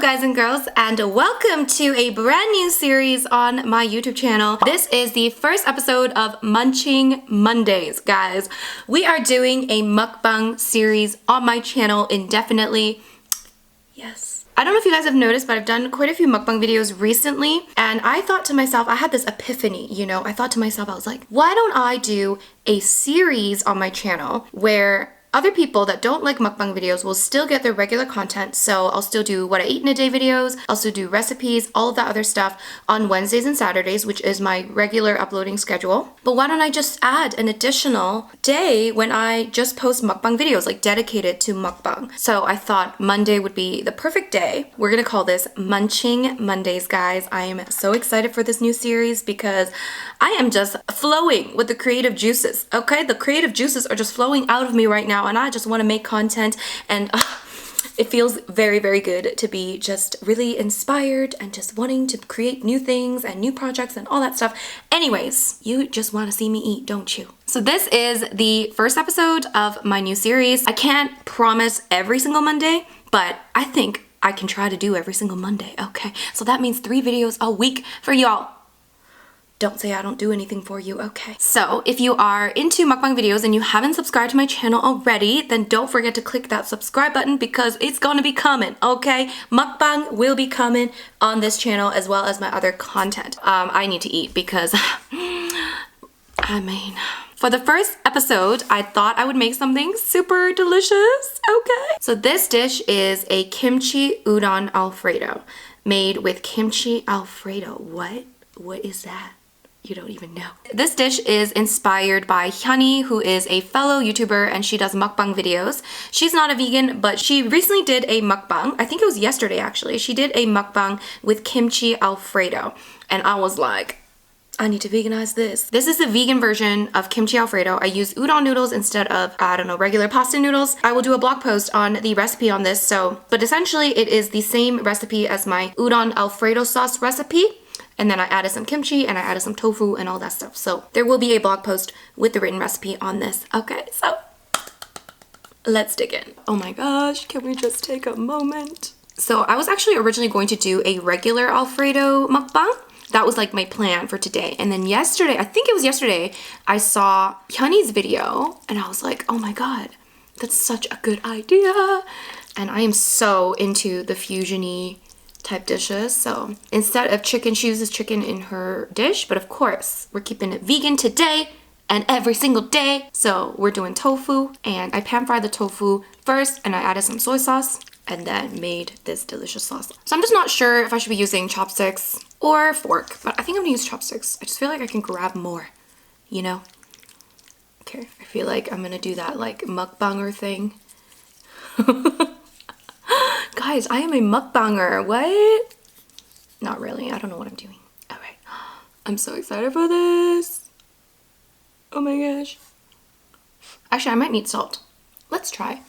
guys and girls, and welcome to a brand new series on my YouTube channel. This is the first episode of Munching Mondays, guys. We are doing a mukbang series on my channel indefinitely. Yes. I don't know if you guys have noticed, but I've done quite a few mukbang videos recently, and I thought to myself, I had this epiphany, I thought to myself, I was like, why don't I do a series on my channel where other people that don't like mukbang videos will still get their regular content. So I'll still do what I eat in a day videos, I'll still do recipes, all of that other stuff on Wednesdays and Saturdays, which is my regular uploading schedule. But why don't I just add an additional day when I just post mukbang videos, like dedicated to mukbang? So I thought Monday would be the perfect day. We're gonna call this Munching Mondays, guys. I am so excited for this new series because I am just flowing with the creative juices, okay? The creative juices are just flowing out of me right now, and I just want to make content, and it feels very, very good to be just really inspired and just wanting to create new things and new projects and all that stuff. Anyways, you just want to see me eat, don't you? So this is the first episode of my new series. I can't promise every single Monday, but I think I can try to do every single Monday, okay? So that means 3 videos a week for y'all. Don't say I don't do anything for you, okay? So if you are into mukbang videos and you haven't subscribed to my channel already, then don't forget to click that subscribe button because it's gonna be coming, okay? Mukbang will be coming on this channel as well as my other content. I need to eat because, for the first episode, I thought I would make something super delicious, okay? So this dish is a Kimchi Udon Alfredo made with Kimchi Alfredo. What is that? You don't even know. This dish is inspired by Hyuni, who is a fellow YouTuber, and she does mukbang videos. She's not a vegan, but she recently did a mukbang. I think it was yesterday, actually. She did a mukbang with Kimchi Alfredo, and I was like, I need to veganize this. This is the vegan version of Kimchi Alfredo. I use udon noodles instead of, regular pasta noodles. I will do a blog post on the recipe on this, but essentially it is the same recipe as my udon Alfredo sauce recipe. And then I added some kimchi and I added some tofu and all that stuff. So there will be a blog post with the written recipe on this. Okay, so let's dig in. Oh my gosh, can we just take a moment? So I was actually originally going to do a regular Alfredo mukbang. That was like my plan for today. And then yesterday, I think it was yesterday, I saw Hyuni's video and I was like, oh my God, that's such a good idea. And I am so into the fusion-y type dishes. So instead of chicken, she uses chicken in her dish, but of course we're keeping it vegan today and every single day. So we're doing tofu, and I pan fried the tofu first and I added some soy sauce and then made this delicious sauce. So I'm just not sure if I should be using chopsticks or fork, but I think I'm gonna use chopsticks. I just feel like I can grab more, Okay, I feel like I'm gonna do that like mukbanger thing. Guys, I am a mukbanger. What? Not really. I don't know what I'm doing. All right. I'm so excited for this. Oh my gosh. Actually, I might need salt. Let's try.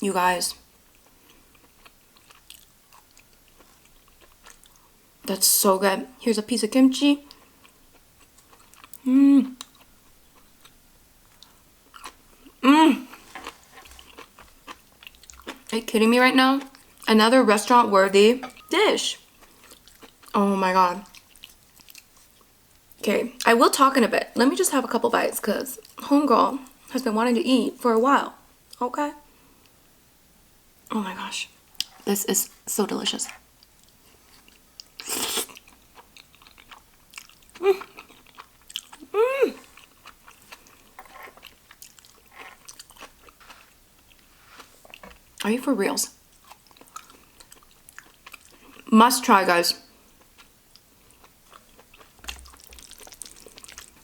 You guys. That's so good. Here's a piece of kimchi. Are you kidding me right now? Another restaurant-worthy dish. Oh my God. Okay, I will talk in a bit. Let me just have a couple bites because homegirl has been wanting to eat for a while. Okay? Oh my gosh. This is so delicious. Are you for reals? Must try, guys.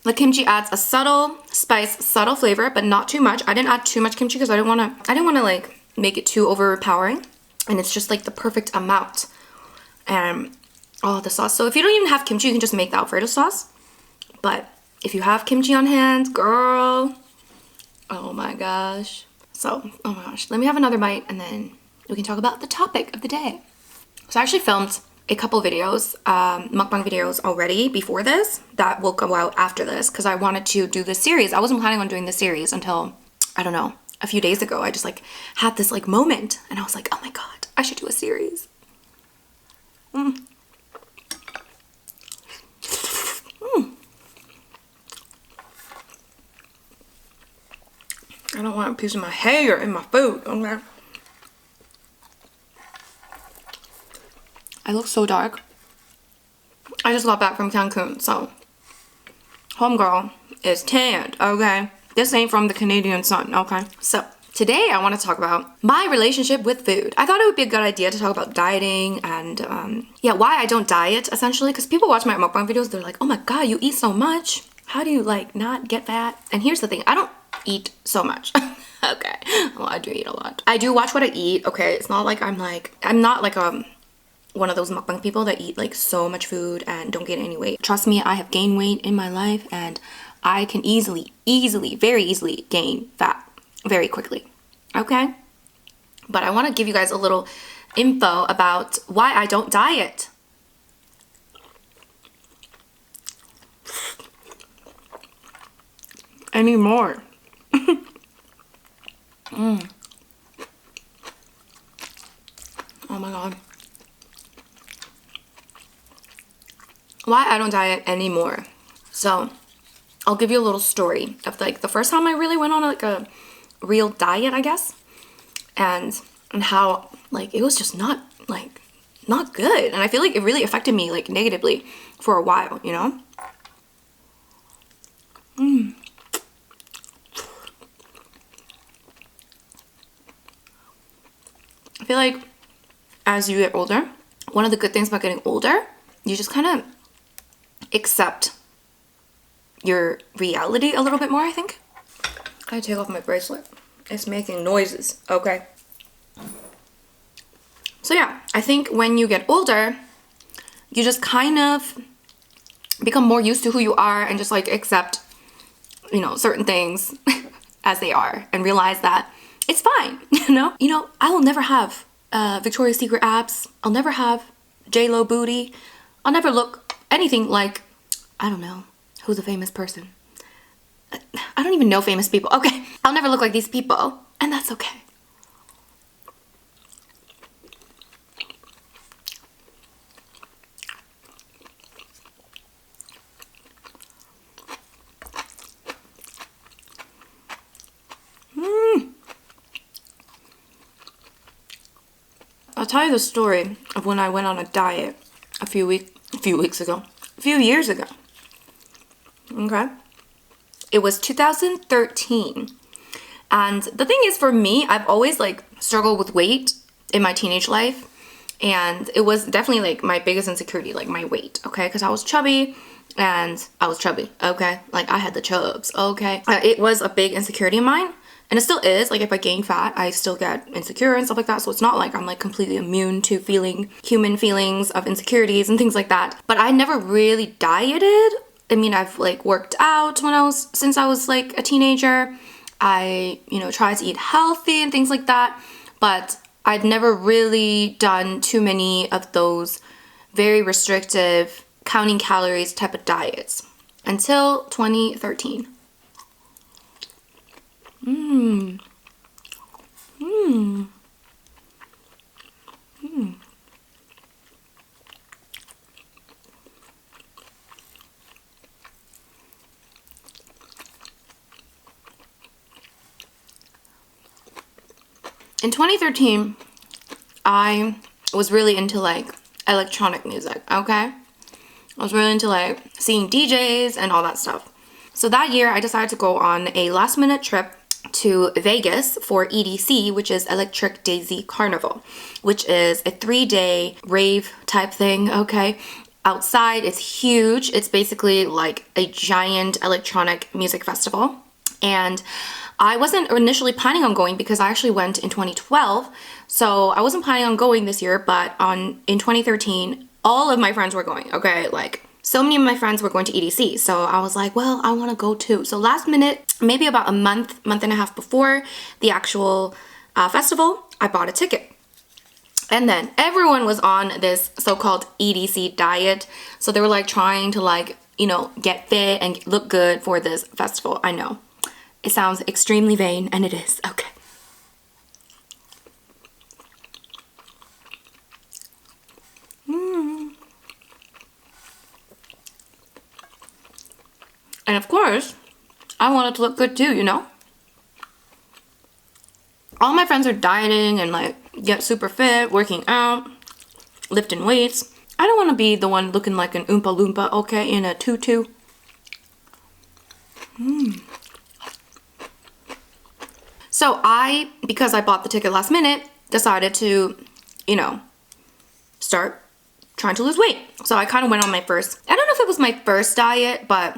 The kimchi adds a subtle spice, subtle flavor, but not too much. I didn't add too much kimchi because I didn't want to like make it too overpowering, and it's just like the perfect amount. And oh, the sauce. So if you don't even have kimchi, you can just make the Alfredo sauce. But if you have kimchi on hand, girl, oh my gosh. So, let me have another bite and then we can talk about the topic of the day. So I actually filmed a couple videos, mukbang videos already before this that will go out after this because I wanted to do this series. I wasn't planning on doing this series until, I don't know, a few days ago. I just like had this like moment and I was like, oh my god, I should do a series. I don't want a piece of my hair in my food, okay? I look so dark. I just got back from Cancun, so homegirl is tanned, okay? This ain't from the Canadian sun, okay? So today I want to talk about my relationship with food. I thought it would be a good idea to talk about dieting and yeah, why I don't diet essentially, because people watch my mukbang videos, they're like, oh my god, you eat so much. How do you like not get fat? And here's the thing, I don't eat so much. Okay, well, I do eat a lot. I do watch what I eat, okay? It's not like I'm not like one of those mukbang people that eat like so much food and don't gain any weight. Trust me, I have gained weight in my life and I can easily, very easily gain fat very quickly, okay? But I want to give you guys a little info about why I don't diet. Anymore. Oh my god. Why I don't diet anymore. So I'll give you a little story of like the first time I really went on like a real diet, I guess, and how like it was just not good, and I feel like it really affected me like negatively for a while, you know. I feel like as you get older, one of the good things about getting older, you just kind of accept your reality a little bit more, I think. I gotta take off my bracelet. It's making noises, okay? So yeah, I think when you get older, you just kind of become more used to who you are and just like accept, you know, certain things as they are and realize that it's fine, you know? You know, I will never have Victoria's Secret abs. I'll never have J-Lo booty. I'll never look anything like, I don't know, who's a famous person? I don't even know famous people. Okay, I'll never look like these people, and that's okay. I'll tell you the story of when I went on a diet a few years ago. Okay? It was 2013. And the thing is, for me, I've always like struggled with weight in my teenage life. And it was definitely like my biggest insecurity, like my weight, okay? Because I was chubby, okay? Like I had the chubs, okay? It was a big insecurity of mine. And it still is, like if I gain fat, I still get insecure and stuff like that. So it's not like I'm like completely immune to feeling human feelings of insecurities and things like that. But I never really dieted. I mean, I've like worked out since I was like a teenager. I, you know, tried to eat healthy and things like that. But I'd never really done too many of those very restrictive, counting calories type of diets until 2013. In 2013, I was really into like electronic music, okay? I was really into like seeing DJs and all that stuff. So that year I decided to go on a last minute trip to Vegas for EDC, which is Electric Daisy Carnival, which is a 3-day rave type thing, okay? Outside, it's huge. It's basically like a giant electronic music festival. And I wasn't initially planning on going because I actually went in 2012. So I wasn't planning on going this year, but in 2013, all of my friends were going, okay? Like so many of my friends were going to EDC. So I was like, well, I want to go too. So last minute, maybe about a month and a half before the actual festival, I bought a ticket. And then everyone was on this so-called EDC diet. So they were like trying to like, you know, get fit and look good for this festival. I know. It sounds extremely vain, and it is. Okay. And of course, I wanted to look good too, you know? All my friends are dieting and like get super fit, working out, lifting weights. I don't want to be the one looking like an Oompa Loompa, okay, in a tutu. So because I bought the ticket last minute, decided to, you know, start trying to lose weight. So I kind of went on my first, I don't know if it was my first diet, but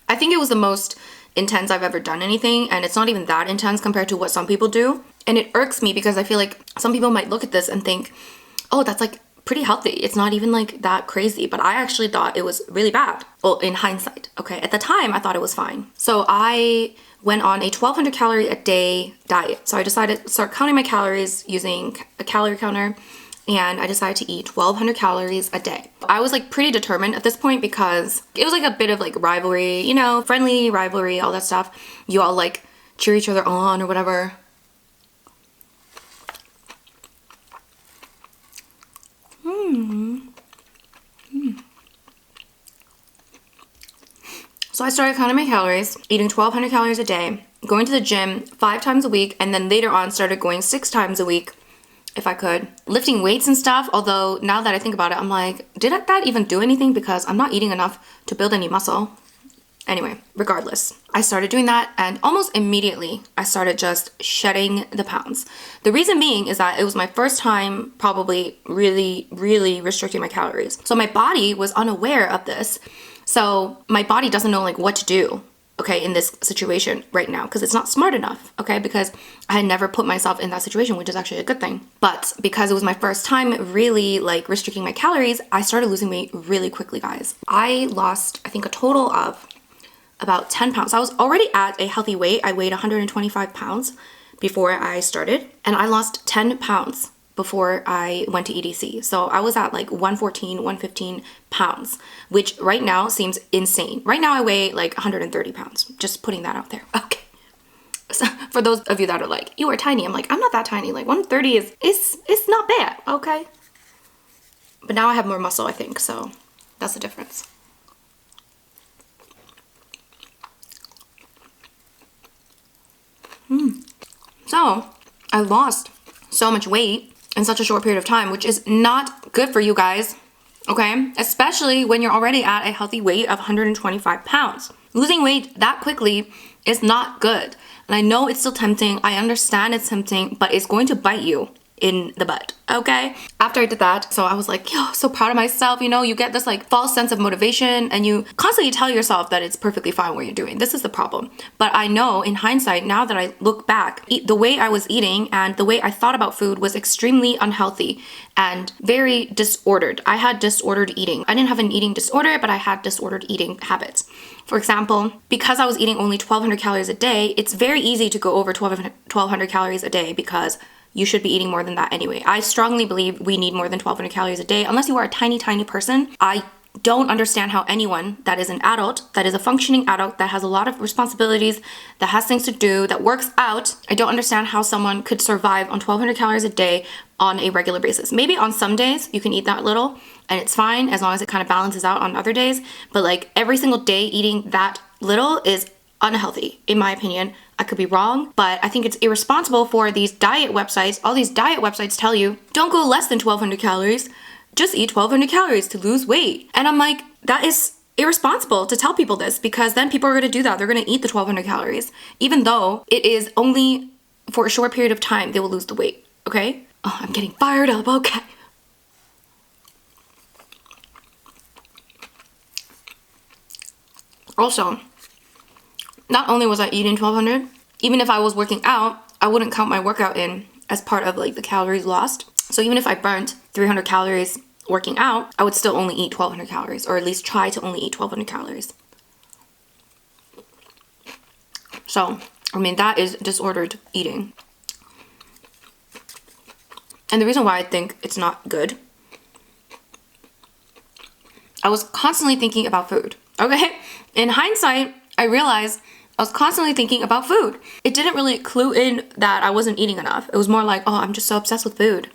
I think it was the most intense I've ever done anything, and it's not even that intense compared to what some people do. And it irks me because I feel like some people might look at this and think, oh, that's like pretty healthy. It's not even like that crazy, but I actually thought it was really bad. Well, in hindsight, okay? At the time, I thought it was fine. So I went on a 1,200 calorie a day diet. So I decided to start counting my calories using a calorie counter, and I decided to eat 1,200 calories a day. I was like pretty determined at this point because it was like a bit of like rivalry, you know, friendly rivalry, all that stuff. You all like cheer each other on or whatever. So I started counting my calories, eating 1,200 calories a day, going to the gym 5 times a week, and then later on started going 6 times a week if I could. Lifting weights and stuff, although now that I think about it, I'm like, did that even do anything? Because I'm not eating enough to build any muscle. Anyway, regardless, I started doing that, and almost immediately I started just shedding the pounds. The reason being is that it was my first time probably really restricting my calories. So my body was unaware of this. So my body doesn't know like what to do, okay, in this situation right now, because it's not smart enough, okay, because I had never put myself in that situation, which is actually a good thing. But because it was my first time really like restricting my calories, I started losing weight really quickly, guys. I lost, I think, a total of about 10 pounds. I was already at a healthy weight. I weighed 125 pounds before I started, and I lost 10 pounds before I went to EDC. So I was at like 114, 115 pounds, which right now seems insane. Right now I weigh like 130 pounds. Just putting that out there. Okay. So for those of you that are like, you are tiny, I'm like, I'm not that tiny. Like 130 is not bad, okay? But now I have more muscle, I think, so that's the difference. So I lost so much weight in such a short period of time, which is not good for you guys, okay? Especially when you're already at a healthy weight of 125 pounds. Losing weight that quickly is not good. And I know it's still tempting. I understand it's tempting, but it's going to bite you in the butt, okay? After I did that, so I was like, yo, so proud of myself. You know, you get this like false sense of motivation, and you constantly tell yourself that it's perfectly fine what you're doing. This is the problem. But I know in hindsight, now that I look back, the way I was eating and the way I thought about food was extremely unhealthy and very disordered. I had disordered eating. I didn't have an eating disorder, but I had disordered eating habits. For example, because I was eating only 1,200 calories a day, it's very easy to go over 1,200 calories a day because you should be eating more than that anyway. I strongly believe we need more than 1,200 calories a day. Unless you are a tiny person, I don't understand how anyone that is an adult, that is a functioning adult, that has a lot of responsibilities, that has things to do, that works out, I don't understand how someone could survive on 1,200 calories a day on a regular basis. Maybe on some days you can eat that little and it's fine as long as it kind of balances out on other days. But like every single day eating that little is unhealthy, in my opinion. I could be wrong, but I think it's irresponsible for these diet websites. All these diet websites tell you, don't go less than 1,200 calories. Just eat 1,200 calories to lose weight. And I'm like, that is irresponsible to tell people this, because then people are going to do that. They're going to eat the 1,200 calories, even though it is only for a short period of time they will lose the weight, okay? Oh, I'm getting fired up, okay. Also, not only was I eating 1,200, even if I was working out, I wouldn't count my workout in as part of like the calories lost. So even if I burnt 300 calories working out, I would still only eat 1,200 calories, or at least try to only eat 1,200 calories. So, I mean, that is disordered eating. And the reason why I think it's not good, I was constantly thinking about food, okay? In hindsight, I realized I was constantly thinking about food. It didn't really clue in that I wasn't eating enough. It was more like, oh, I'm just so obsessed with food.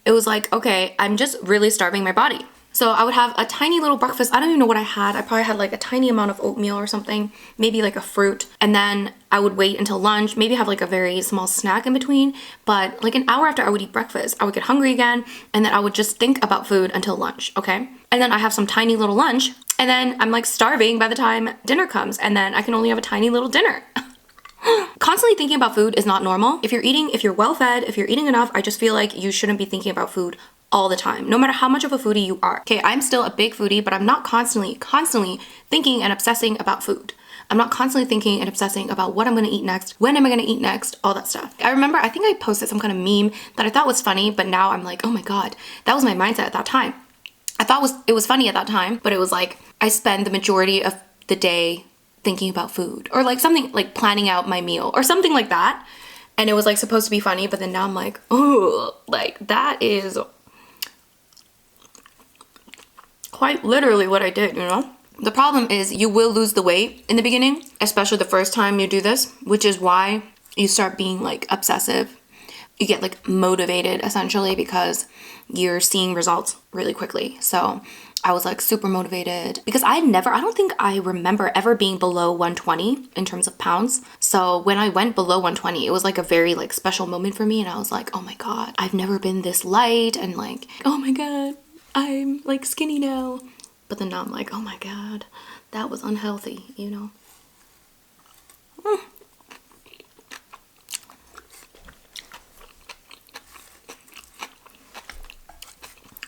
It was like, okay, I'm just really starving my body. So I would have a tiny little breakfast. I don't even know what I had. I probably had like a tiny amount of oatmeal or something, maybe like a fruit. And then I would wait until lunch, maybe have like a very small snack in between. But like an hour after I would eat breakfast, I would get hungry again. And then I would just think about food until lunch, okay? And then I have some tiny little lunch. And then I'm like starving by the time dinner comes. And then I can only have a tiny little dinner. Constantly thinking about food is not normal. If you're well fed, if you're eating enough, I just feel like you shouldn't be thinking about food all the time, no matter how much of a foodie you are. Okay, I'm still a big foodie, but I'm not constantly thinking and obsessing about food. I'm not constantly thinking and obsessing about what I'm gonna eat next, when am I gonna eat next, all that stuff. I remember, I think I posted some kind of meme that I thought was funny, but now I'm like, oh my God, that was my mindset at that time. I thought it was funny at that time, but it was like, I spend the majority of the day thinking about food, or like something like planning out my meal or something like that. And it was like supposed to be funny, but then now I'm like, oh, like that is quite literally what I did, you know? The problem is you will lose the weight in the beginning, especially the first time you do this, which is why you start being like obsessive. You get like motivated essentially because you're seeing results really quickly. So I was like super motivated because I don't think I remember ever being below 120 in terms of pounds. So when I went below 120, it was like a very like special moment for me. And I was like, oh my God, I've never been this light, and like, oh my God, I'm like skinny now. But then now I'm like, oh my God, that was unhealthy, you know?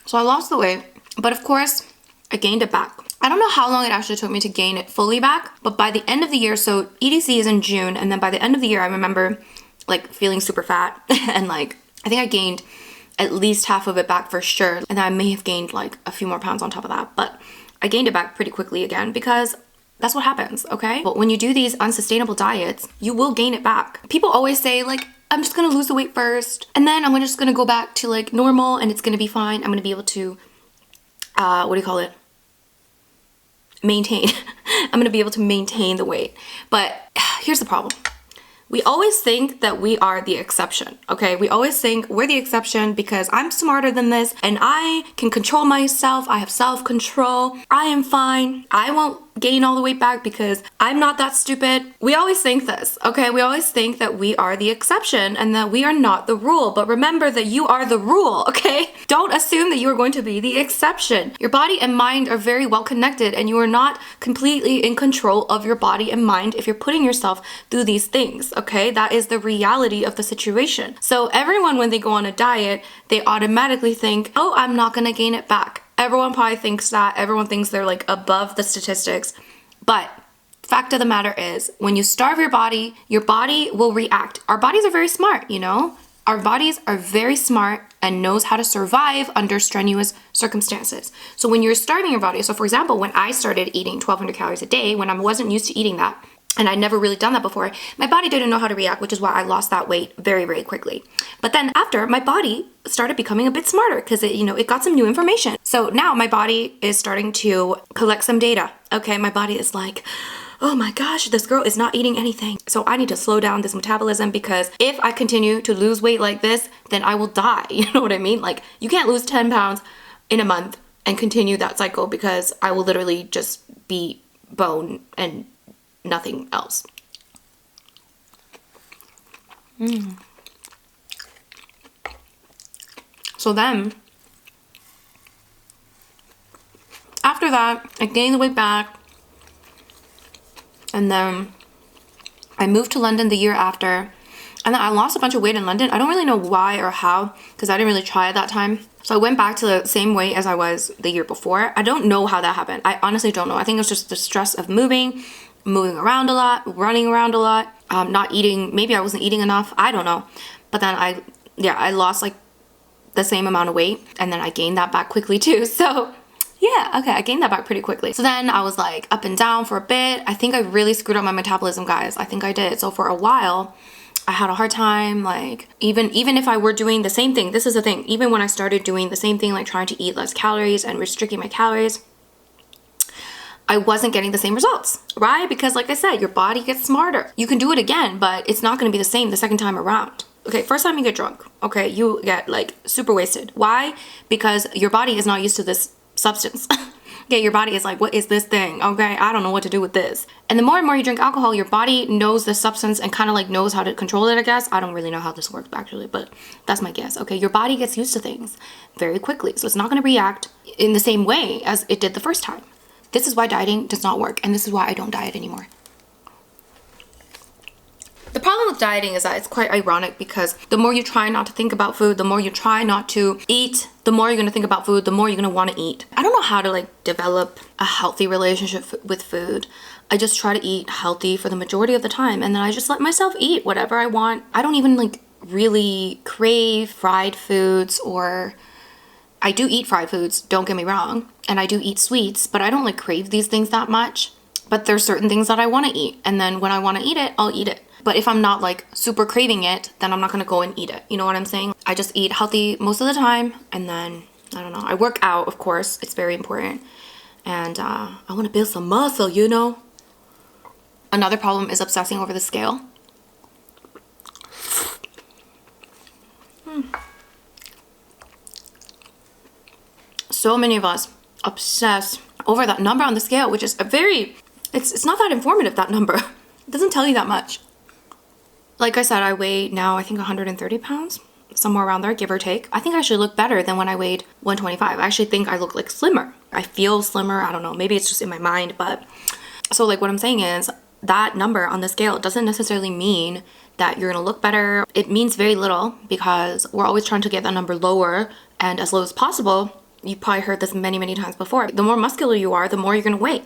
So I lost the weight, but of course I gained it back. I don't know how long it actually took me to gain it fully back, but by the end of the year, so EDC is in June, and then by the end of the year, I remember like feeling super fat and like, I think I gained at least half of it back for sure. And then I may have gained like a few more pounds on top of that, but I gained it back pretty quickly again because that's what happens, okay? But when you do these unsustainable diets, you will gain it back. People always say like, I'm just gonna lose the weight first, and then I'm just gonna go back to like normal and it's gonna be fine. I'm gonna be able to, maintain. I'm gonna be able to maintain the weight. But here's the problem. We always think that we are the exception, okay? We always think we're the exception because I'm smarter than this and I can control myself. I have self-control. I am fine. I won't gain all the weight back because I'm not that stupid. We always think this, okay? We always think that we are the exception and that we are not the rule. But remember that you are the rule, okay? Don't assume that you are going to be the exception. Your body and mind are very well connected, and you are not completely in control of your body and mind if you're putting yourself through these things, okay? That is the reality of the situation. So everyone, when they go on a diet, they automatically think, oh, I'm not gonna gain it back. Everyone probably thinks that. Everyone thinks they're like above the statistics. But fact of the matter is, when you starve your body will react. Our bodies are very smart, you know? Our bodies are very smart and knows how to survive under strenuous circumstances. So when you're starving your body, so for example, when I started eating 1,200 calories a day, when I wasn't used to eating that, and I'd never really done that before, my body didn't know how to react, which is why I lost that weight very, very quickly. But then after, my body started becoming a bit smarter because it got some new information. So now my body is starting to collect some data. Okay, my body is like, oh my gosh, this girl is not eating anything. So I need to slow down this metabolism because if I continue to lose weight like this, then I will die. You know what I mean? Like, you can't lose 10 pounds in a month and continue that cycle because I will literally just be bone and nothing else. So then, after that, I gained the weight back, and then I moved to London the year after, and then I lost a bunch of weight in London. I don't really know why or how, because I didn't really try at that time. So I went back to the same weight as I was the year before. I don't know how that happened. I honestly don't know. I think it was just the stress of moving around a lot, running around a lot, not eating. Maybe I wasn't eating enough. I don't know. But then I lost like the same amount of weight, and then I gained that back quickly too. So yeah, okay, I gained that back pretty quickly. So then I was like up and down for a bit. I think I really screwed up my metabolism, guys. I think I did. So for a while, I had a hard time, like even if I were doing the same thing, this is the thing, even when I started doing the same thing, like trying to eat less calories and restricting my calories, I wasn't getting the same results, right? Because like I said, your body gets smarter. You can do it again, but it's not going to be the same the second time around. Okay, first time you get drunk, okay, you get like super wasted. Why? Because your body is not used to this substance. Okay, your body is like, what is this thing? Okay, I don't know what to do with this. And the more and more you drink alcohol, your body knows the substance and kind of like knows how to control it, I guess. I don't really know how this works actually, but that's my guess. Okay, your body gets used to things very quickly. So it's not going to react in the same way as it did the first time. This is why dieting does not work. And this is why I don't diet anymore. The problem with dieting is that it's quite ironic because the more you try not to think about food, the more you try not to eat, the more you're going to think about food, the more you're going to want to eat. I don't know how to like develop a healthy relationship with food. I just try to eat healthy for the majority of the time, and then I just let myself eat whatever I want. I don't even like really crave fried foods, or I do eat fried foods, don't get me wrong, and I do eat sweets, but I don't like crave these things that much. But there's certain things that I want to eat, and then when I want to eat it, I'll eat it. But if I'm not like super craving it, then I'm not gonna go and eat it. You know what I'm saying? I just eat healthy most of the time, and then, I don't know, I work out, of course. It's very important. And I wanna build some muscle, you know? Another problem is obsessing over the scale. So many of us obsess over that number on the scale, which is a very, it's not that informative, that number. It doesn't tell you that much. Like I said, I weigh now, I think 130 pounds, somewhere around there, give or take. I think I should look better than when I weighed 125. I actually think I look like slimmer. I feel slimmer. I don't know. Maybe it's just in my mind. But so like what I'm saying is that number on the scale doesn't necessarily mean that you're going to look better. It means very little because we're always trying to get that number lower and as low as possible. You probably heard this many, many times before. The more muscular you are, the more you're going to weigh.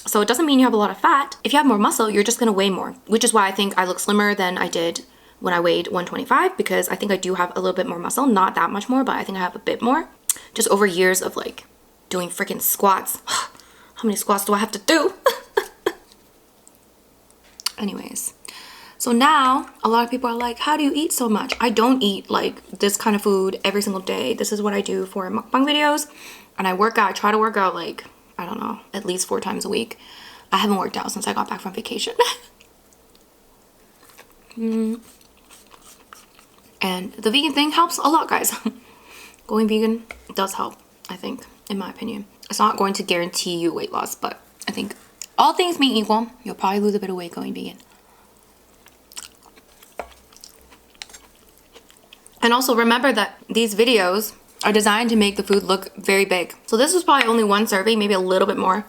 So it doesn't mean you have a lot of fat. If you have more muscle, you're just gonna weigh more, which is why I think I look slimmer than I did when I weighed 125, because I think I do have a little bit more muscle, not that much more, but I think I have a bit more, just over years of like doing freaking squats. How many squats do I have to do? Anyways, so now a lot of people are like, how do you eat so much? I don't eat like this kind of food every single day. This is what I do for mukbang videos, and I work out. I try to work out like, I don't know, at least 4 times a week. I haven't worked out since I got back from vacation. And the vegan thing helps a lot, guys. Going vegan does help, I think, in my opinion. It's not going to guarantee you weight loss, but I think all things being equal, you'll probably lose a bit of weight going vegan. And also remember that these videos are designed to make the food look very big. So this was probably only 1 serving, maybe a little bit more,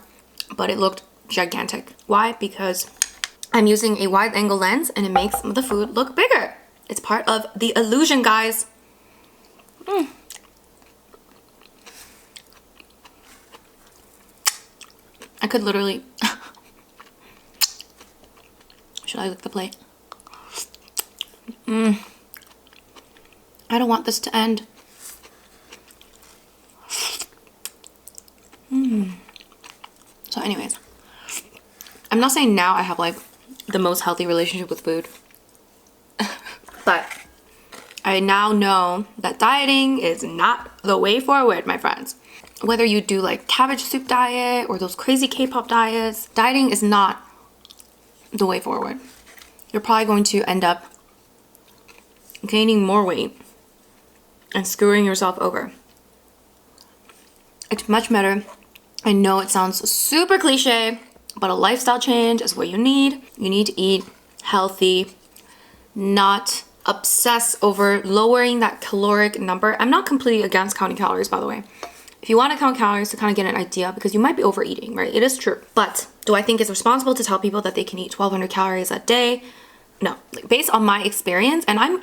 but it looked gigantic. Why? Because I'm using a wide angle lens and it makes the food look bigger. It's part of the illusion, guys. I could literally... Should I lick the plate? I don't want this to end. So anyways, I'm not saying now I have like the most healthy relationship with food, but I now know that dieting is not the way forward, my friends. Whether you do like cabbage soup diet or those crazy K-pop diets, dieting is not the way forward. You're probably going to end up gaining more weight and screwing yourself over. It's much better. I know it sounds super cliche, but a lifestyle change is what you need. You need to eat healthy, not obsess over lowering that caloric number. I'm not completely against counting calories, by the way. If you want to count calories to kind of get an idea, because you might be overeating, right? It is true. But do I think it's responsible to tell people that they can eat 1,200 calories a day? No. Like, based on my experience, and I'm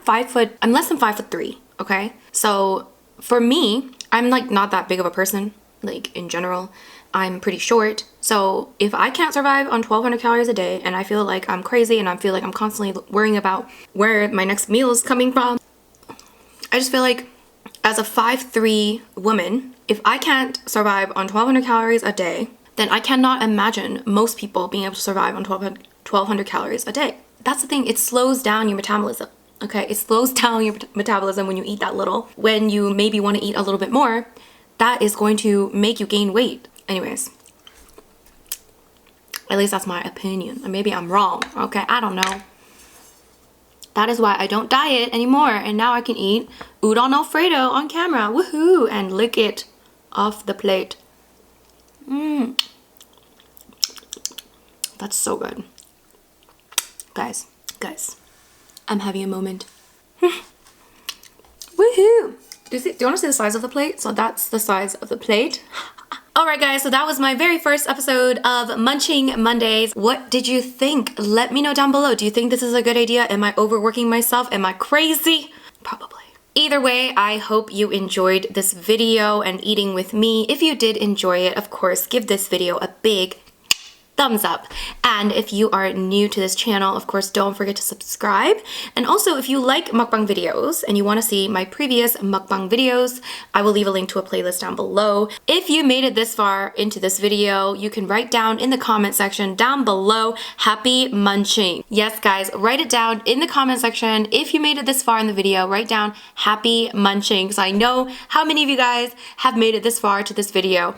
less than 5'3", okay? So for me, I'm like not that big of a person. Like in general, I'm pretty short. So if I can't survive on 1,200 calories a day and I feel like I'm crazy and I feel like I'm constantly worrying about where my next meal is coming from, I just feel like as a 5'3" woman, if I can't survive on 1,200 calories a day, then I cannot imagine most people being able to survive on 1,200 calories a day. that's the thing, it slows down your metabolism. Okay, it slows down your metabolism when you eat that little. When you maybe want to eat a little bit more, that is going to make you gain weight. Anyways, at least that's my opinion. Or maybe I'm wrong, okay? I don't know. That is why I don't diet anymore. And now I can eat Udon Alfredo on camera. Woohoo! And lick it off the plate. That's so good. Guys, I'm having a moment. Woohoo! Do you want to see the size of the plate? So that's the size of the plate. Alright guys, so that was my very first episode of Munching Mondays. What did you think? Let me know down below. Do you think this is a good idea? Am I overworking myself? Am I crazy? Probably. Either way, I hope you enjoyed this video and eating with me. If you did enjoy it, of course, give this video a big thumbs up. And if you are new to this channel, of course, don't forget to subscribe. And also, if you like mukbang videos and you want to see my previous mukbang videos, I will leave a link to a playlist down below. If you made it this far into this video, you can write down in the comment section down below, happy munching. Yes, guys, write it down in the comment section. If you made it this far in the video, write down happy munching, because I know how many of you guys have made it this far to this video.